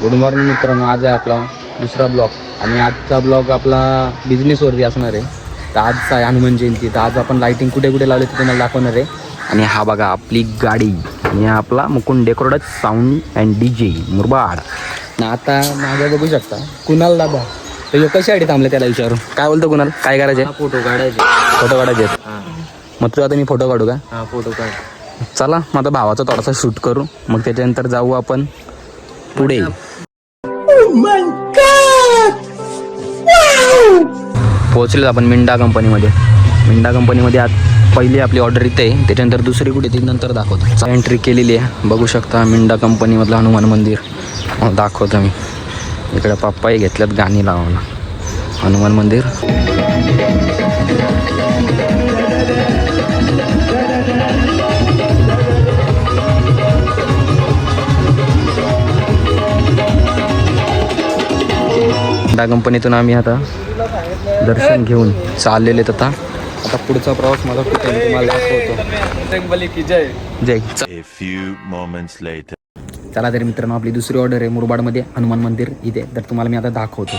Good morning मित्रांनो, आज आहे आपला दुसरा ब्लॉग आणि आजचा ब्लॉग आपला बिझनेसवरती असणार आहे. तर आजचा आहे हनुमान जयंती. तर आज आपण लाइटिंग कुठे कुठे लावले ते तुम्हाला दाखवणार आहे. आणि हा बघा आपली गाडी आणि हा आपला Mukund decorate sound and DJ Murbad. ना आता मागे बघू शकता कुणाल दादा. तर कशासाठी थांबले त्याला विचारून. काय बोलतो कुणाल, काय करायचे? फोटो काढायचे. फोटो काढायचे आहेत. मग तू आता मी फोटो काढू का? हा फोटो काढ. चला माझा भावाचा थोडासा शूट करू, मग त्याच्यानंतर जाऊ आपण पुढे. पोहोचलो आपण मिंडा कंपनीमध्ये. मिंडा कंपनीमध्ये आज पहिली आपली ऑर्डर इथे आहे, त्याच्यानंतर दुसरी कुठे ती नंतर दाखवतो. एंट्री केलेली आहे, बघू शकता मिंडा कंपनीमधलं हनुमान मंदिर दाखवतो मी. इकडे पप्पाही घेतल्यात गाणी लावायला. हनुमान मंदिर मिंडा कंपनीतून आम्ही आता दर्शन घेऊन चाललेले. आता पुढचा प्रवास माझा कुठे तुम्हाला दाखवतो. जय. A few moments later. चला तरी मित्रांनो, आपली दुसरी ऑर्डर आहे मुरबाडमध्ये हनुमान मंदिर इथे. तर तुम्हाला मी आता दाखवतो.